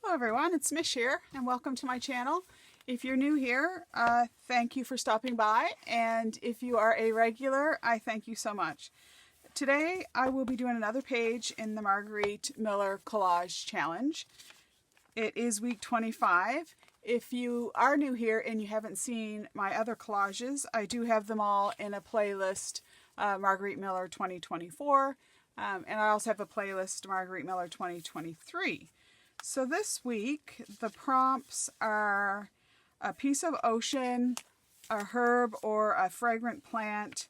Hello everyone, it's Mish here and welcome to my channel. If you're new here, thank you for stopping by, and if you are a regular, I thank you so much. Today I will be doing another page in the Margarete Miller Collage Challenge. It is week 25. If you are new here and you haven't seen my other collages, I do have them all in a playlist, Margarete Miller 2024, and I also have a playlist, Margarete Miller 2023. So this week, the prompts are a piece of ocean, a herb or a fragrant plant,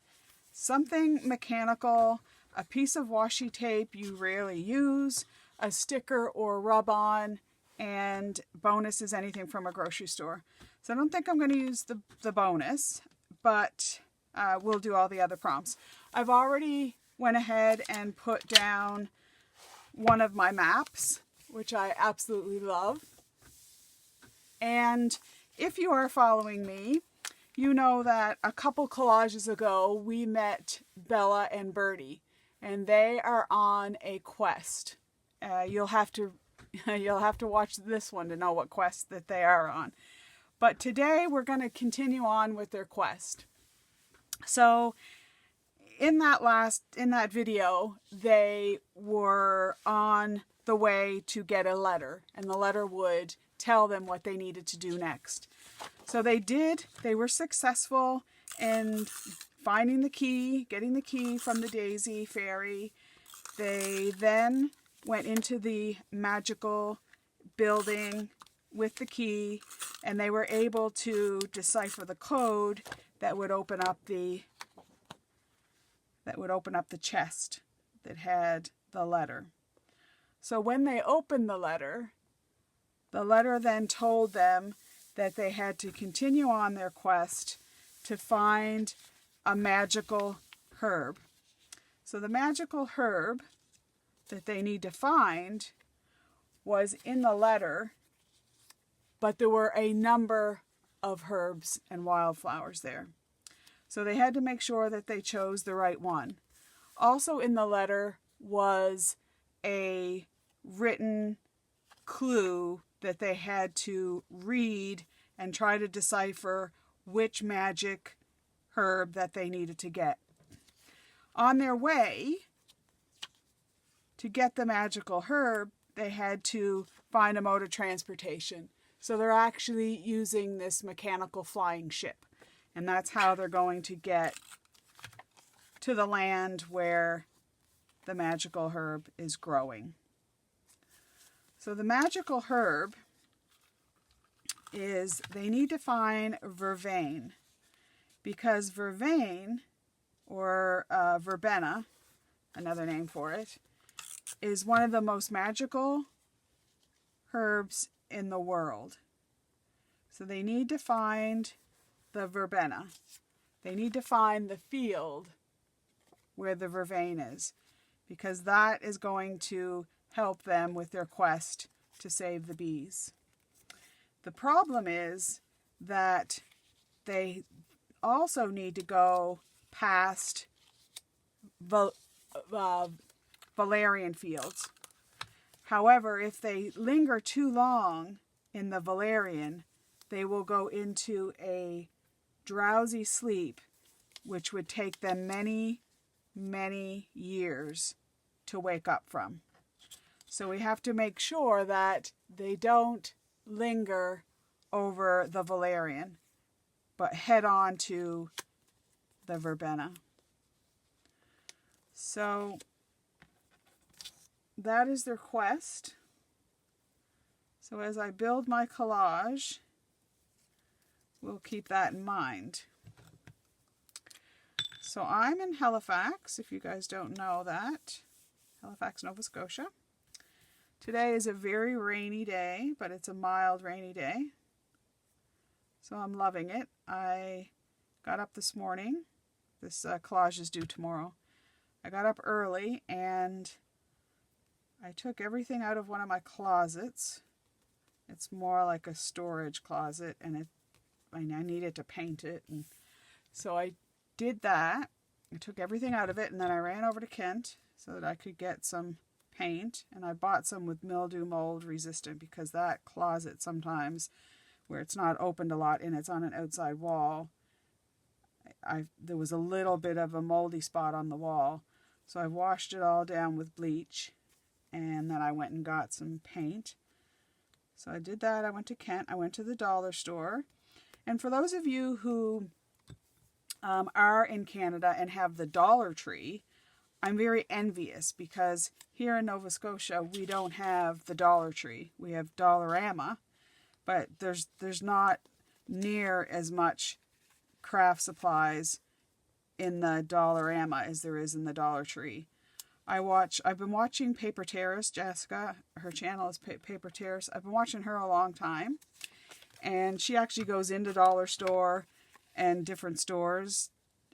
something mechanical, a piece of washi tape you rarely use, a sticker or rub-on, and bonus is anything from a grocery store. So I don't think I'm going to use the bonus, but we'll do all the other prompts. I've already went ahead and put down one of my maps, which I absolutely love. And if you are following me, you know that a couple collages ago we met Bella and Birdie, and they are on a quest. You'll have to watch this one to know what quest that they are on. But today we're going to continue on with their quest. So in that video, they were on the way to get a letter, and the letter would tell them what they needed to do next. So they were successful in finding the key, getting the key from the Daisy Fairy. They then went into the magical building with the key, and they were able to decipher the code that would open up the chest that had the letter. So when they opened the letter then told them that they had to continue on their quest to find a magical herb. So the magical herb that they need to find was in the letter, but there were a number of herbs and wildflowers there. So they had to make sure that they chose the right one. Also in the letter was a written clue that they had to read and try to decipher which magic herb that they needed to get. On their way to get the magical herb, they had to find a mode of transportation. So they're actually using this mechanical flying ship, and that's how they're going to get to the land where the magical herb is growing. So the magical herb is, they need to find Vervain, because Vervain, or verbena, another name for it, is one of the most magical herbs in the world. So they need to find the verbena. They need to find the field where the Vervain is, because that is going to help them with their quest to save the bees. The problem is that they also need to go past valerian fields. However, if they linger too long in the valerian, they will go into a drowsy sleep, which would take them many, many years to wake up from. So we have to make sure that they don't linger over the valerian, but head on to the verbena. So that is their quest. So as I build my collage, we'll keep that in mind. So I'm in Halifax, if you guys don't know that. Halifax, Nova Scotia. Today is a very rainy day, but it's a mild rainy day. So I'm loving it. I got up this morning. This collage is due tomorrow. I got up early and I took everything out of one of my closets. It's more like a storage closet, and I needed to paint it. And so I did that. I took everything out of it, and then I ran over to Kent so that I could get some paint, and I bought some with mildew mold resistant, because that closet sometimes where it's not opened a lot and it's on an outside wall, there was a little bit of a moldy spot on the wall. So I washed it all down with bleach, and then I went and got some paint. So I did that. I went to Kent. I went to the dollar store. And for those of you who are in Canada and have the Dollar Tree, I'm very envious, because here in Nova Scotia we don't have the Dollar Tree. We have Dollarama, but there's not near as much craft supplies in the Dollarama as there is in the Dollar Tree. I've been watching Paper Terrace, Jessica. Her channel is Paper Terrace. I've been watching her a long time, and she actually goes into dollar store and different stores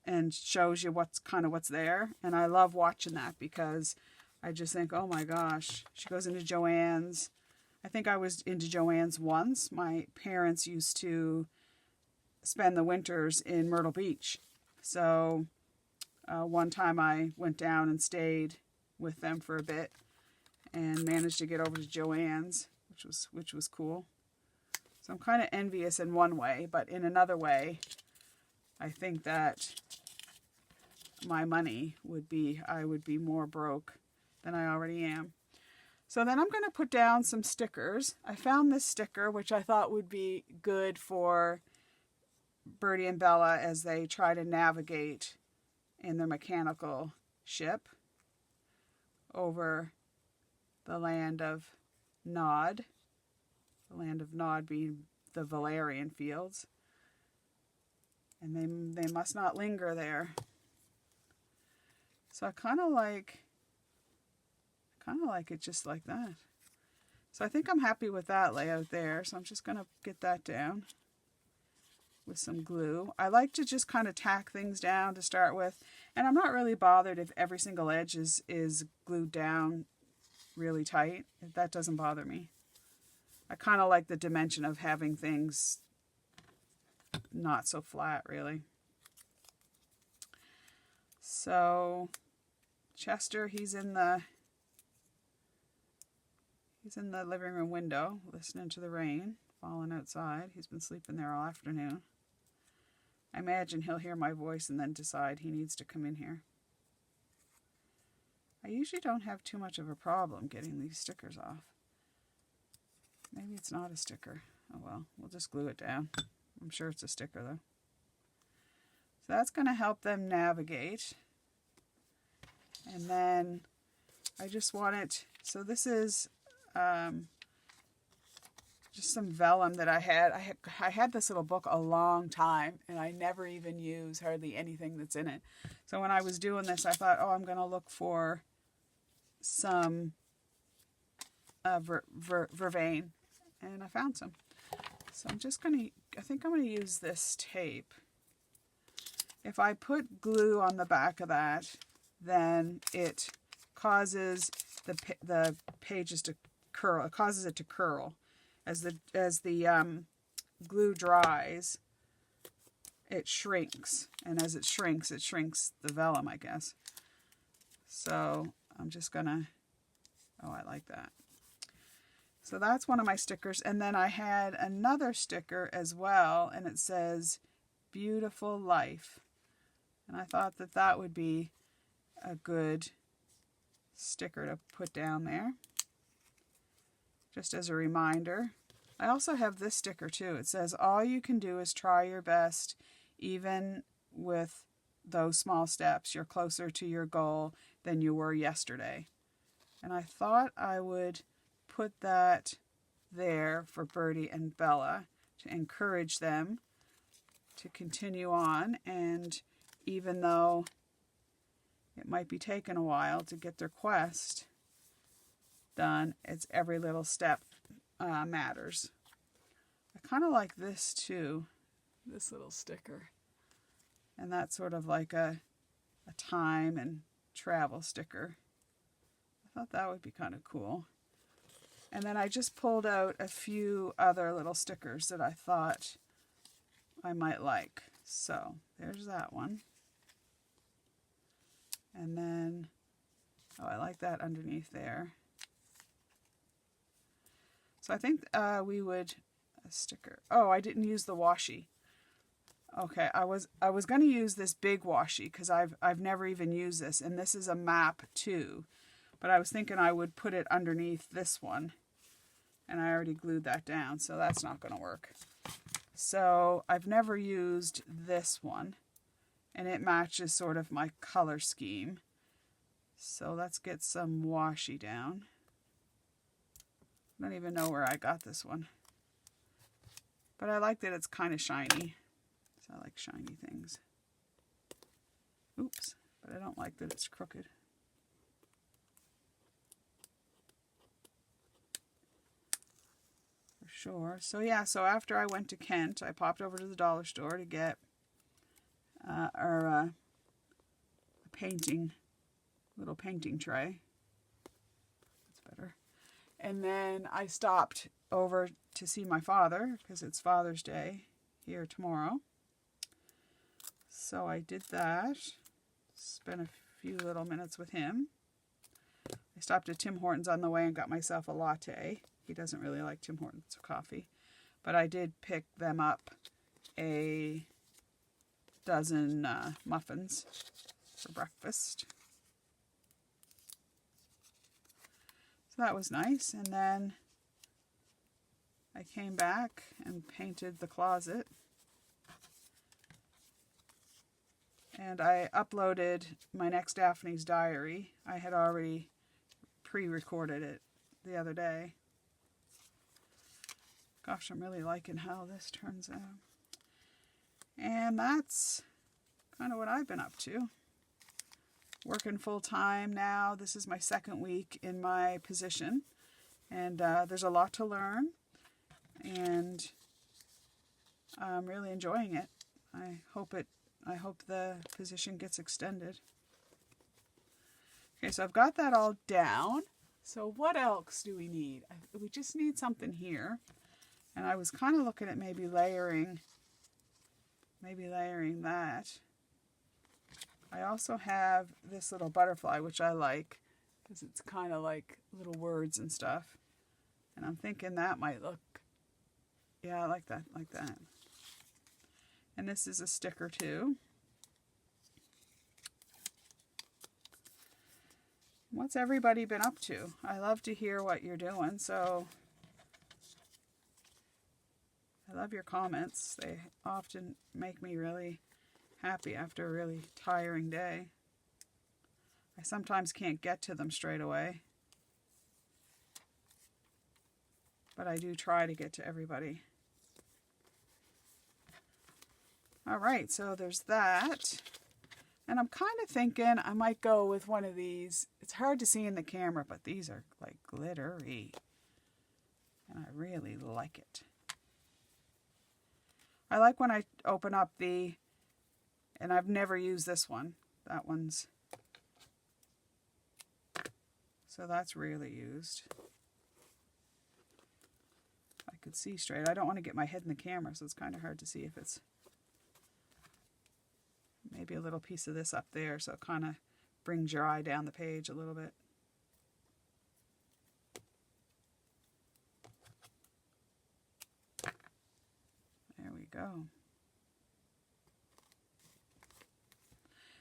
and shows you what's there. And I love watching that, because I just think, oh my gosh. She goes into Joann's. I think I was into Joann's once. My parents used to spend the winters in Myrtle Beach. So one time I went down and stayed with them for a bit and managed to get over to Joann's, which was cool. So I'm kind of envious in one way, but in another way, I think that my money I would be more broke than I already am. So then I'm going to put down some stickers. I found this sticker, which I thought would be good for Bertie and Bella as they try to navigate in their mechanical ship over the land of Nod. The land of Nod being the Valerian fields. And they must not linger there. So I kind of like it just like that. So I think I'm happy with that layout there. So I'm just going to get that down with some glue. I like to just kind of tack things down to start with. And I'm not really bothered if every single edge is glued down really tight. That doesn't bother me. I kind of like the dimension of having things not so flat, really. So Chester, he's in the living room window listening to the rain falling outside. He's been sleeping there all afternoon. I imagine he'll hear my voice and then decide he needs to come in here. I usually don't have too much of a problem getting these stickers off. Maybe it's not a sticker. Oh well, we'll just glue it down. I'm sure it's a sticker though. So that's going to help them navigate. And then I just want it, so this is just some vellum that I had. I had this little book a long time, and I never even use hardly anything that's in it. So when I was doing this, I thought, oh, I'm going to look for some Vervain, and I found some. So I'm just going to, I think I'm going to use this tape. If I put glue on the back of that, then it causes the pages to curl. It causes it to curl. As the glue dries, it shrinks, and as it shrinks the vellum, I guess. So I'm just gonna, oh, I like that. So that's one of my stickers, and then I had another sticker as well, and it says "Beautiful Life," and I thought that that would be a good sticker to put down there, just as a reminder. I also have this sticker too. It says, all you can do is try your best, even with those small steps. You're closer to your goal than you were yesterday. And I thought I would put that there for Bertie and Bella to encourage them to continue on. And even though it might be taking a while to get their quest done, it's every little step matters. I kind of like this too, this little sticker. And that's sort of like a time and travel sticker. I thought that would be kind of cool. And then I just pulled out a few other little stickers that I thought I might like. So there's that one. And then Oh, I like that underneath there. So I think we would, a sticker. Oh, I didn't use the washi. Okay, I was going to use this big washi because I've never even used this, and this is a map too. But I was thinking I would put it underneath this one, and I already glued that down, so that's not going to work. So I've never used this one, and it matches sort of my color scheme. So let's get some washi down. I don't even know where I got this one, but I like that it's kind of shiny. So I like shiny things. Oops, but I don't like that it's crooked. For sure. So yeah, so after I went to Kent, I popped over to the dollar store to get our little painting tray. That's better. And then I stopped over to see my father because it's Father's Day here tomorrow. So I did that, spent a few little minutes with him. I stopped at Tim Hortons on the way and got myself a latte. He doesn't really like Tim Hortons coffee, but I did pick them up a dozen muffins for breakfast. So that was nice, and then I came back and painted the closet. And I uploaded my next Daphne's diary. I had already pre-recorded it the other day. Gosh, I'm really liking how this turns out. And that's kind of what I've been up to. Working full time now. This is my second week in my position. And there's a lot to learn. And I'm really enjoying it. I hope the position gets extended. Okay, so I've got that all down. So what else do we need? We just need something here. And I was kind of looking at maybe layering that. I also have this little butterfly, which I like because it's kind of like little words and stuff. And I'm thinking that might look, yeah, I like that, And this is a sticker too. What's everybody been up to? I love to hear what you're doing, so I love your comments. They often make me really happy after a really tiring day. I sometimes can't get to them straight away, but I do try to get to everybody. All right, so there's that. And I'm kind of thinking I might go with one of these. It's hard to see in the camera, but these are like glittery. And I really like it. I like when I open up and I've never used this one. That one's, so that's really used. I could see straight. I don't want to get my head in the camera, so it's kind of hard to see if it's maybe a little piece of this up there, so it kind of brings your eye down the page a little bit. There we go.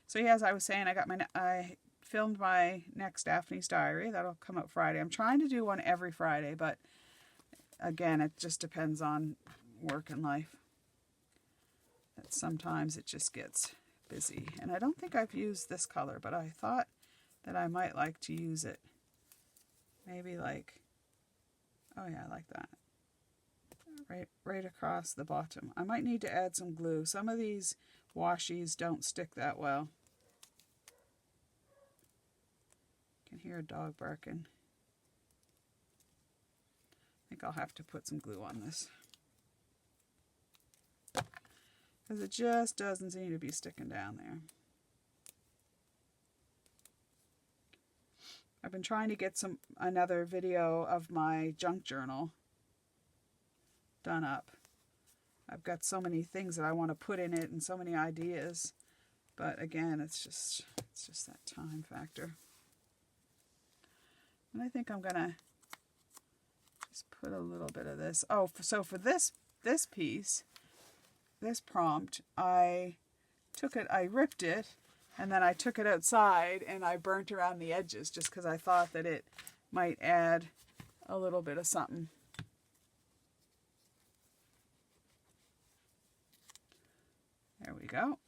So yeah, as I was saying, I filmed my next Daphne's diary. That'll come out Friday. I'm trying to do one every Friday, but again, it just depends on work and life. Sometimes it just gets busy. And I don't think I've used this color, but I thought that I might like to use it. Maybe like, oh yeah, I like that. Right across the bottom. I might need to add some glue. Some of these washies don't stick that well. I can hear a dog barking. I think I'll have to put some glue on this, because it just doesn't seem to be sticking down there. I've been trying to get another video of my junk journal done up. I've got so many things that I want to put in it and so many ideas, but again, it's just that time factor. And I think I'm gonna just put a little bit of this. Oh, so for this piece, this prompt, I ripped it, and then I took it outside and I burnt around the edges just because I thought that it might add a little bit of something. There we go.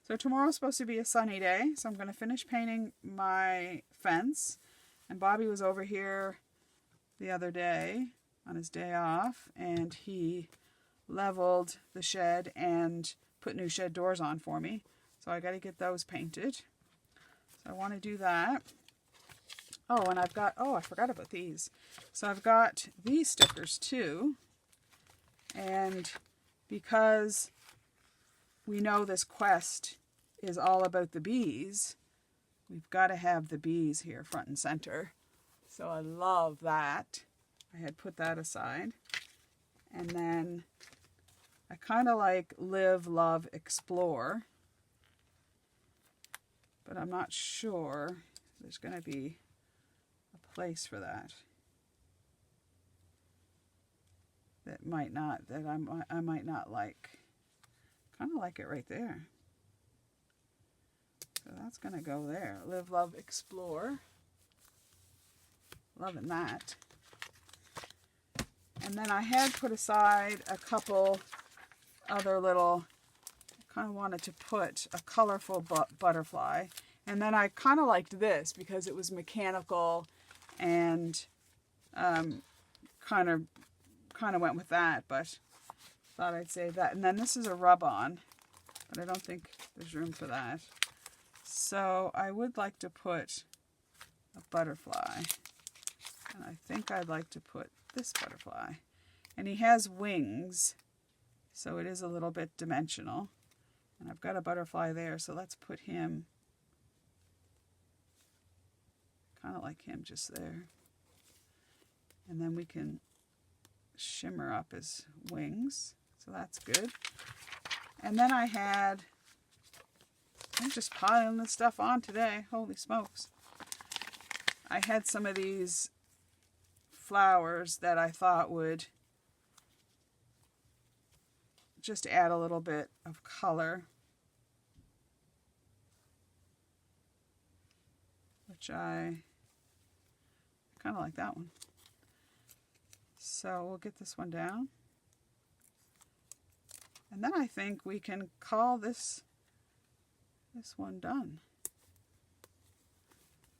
So tomorrow's supposed to be a sunny day, so I'm going to finish painting my fence. And Bobby was over here the other day on his day off, and he leveled the shed and put new shed doors on for me. So I got to get those painted. So I want to do that. Oh, and I've got, oh, I forgot about these. So I've got these stickers too. And because we know this quest is all about the bees, we've got to have the bees here front and center. So I love that. I had put that aside. And then I kind of like live, love, explore. But I'm not sure there's going to be a place for that. That might not, that I might not like. Kind of like it right there. So that's going to go there. Live, love, explore. Loving that. And then I had put aside a couple other little, I kind of wanted to put a colorful butterfly. And then I kind of liked this because it was mechanical and kind of went with that, but thought I'd save that. And then this is a rub-on, but I don't think there's room for that. So I would like to put a butterfly. And I think I'd like to put this butterfly. And he has wings, so it is a little bit dimensional. And I've got a butterfly there, so let's put him kind of like him just there. And then we can shimmer up his wings. So that's good. And then I'm just piling this stuff on today. Holy smokes. I had some of these flowers that I thought would just add a little bit of color. Which I kind of like that one. So we'll get this one down. And then I think we can call this one done.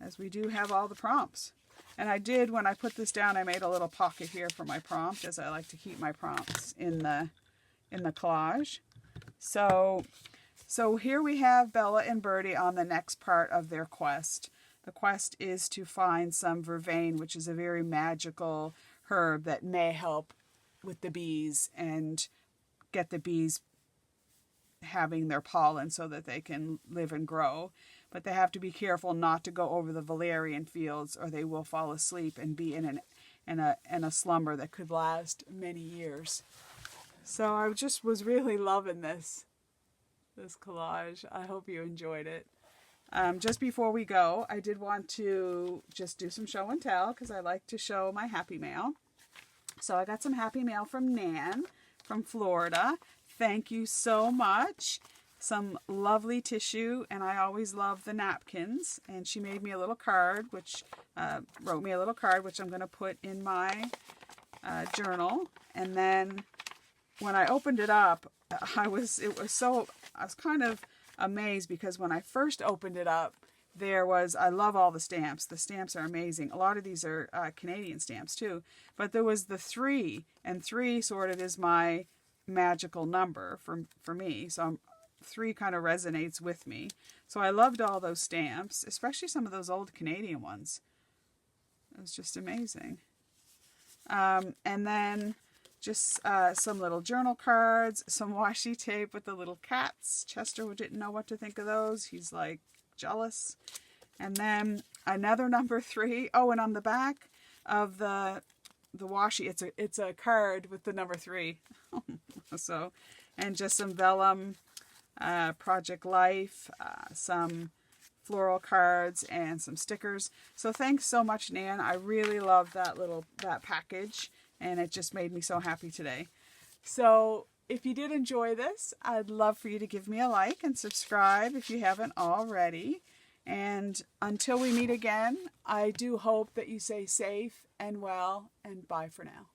As we do have all the prompts. And I did, when I put this down, I made a little pocket here for my prompt, as I like to keep my prompts in the collage. So here we have Bella and Birdie on the next part of their quest. The quest is to find some vervain, which is a very magical herb that may help with the bees and get the bees having their pollen so that they can live and grow. But they have to be careful not to go over the valerian fields, or they will fall asleep and be in a slumber that could last many years. So I just was really loving this collage. I hope you enjoyed it. Just before we go, I did want to just do some show and tell, because I like to show my happy mail. So I got some happy mail from Nan from Florida. Thank you so much. Some lovely tissue, and I always love the napkins. And she made me a little card, wrote me a little card, which I'm going to put in my journal. And then when I opened it up, I was kind of amazed, because when I first opened it up, I love all the stamps. The stamps are amazing. A lot of these are Canadian stamps too. But there was the 3, and 3 sort of is my magical number for me. So 3 kind of resonates with me. So I loved all those stamps, especially some of those old Canadian ones. It was just amazing. And then just some little journal cards, some washi tape with the little cats. Chester didn't know what to think of those. He's like jealous. And then another number 3. Oh, and on the back of the washi, it's a card with the number 3. So, and just some vellum, Project Life, some floral cards and some stickers. So thanks so much, Nan. I really love that package, and it just made me so happy today. So if you did enjoy this, I'd love for you to give me a like and subscribe if you haven't already. And until we meet again, I do hope that you stay safe and well, and bye for now.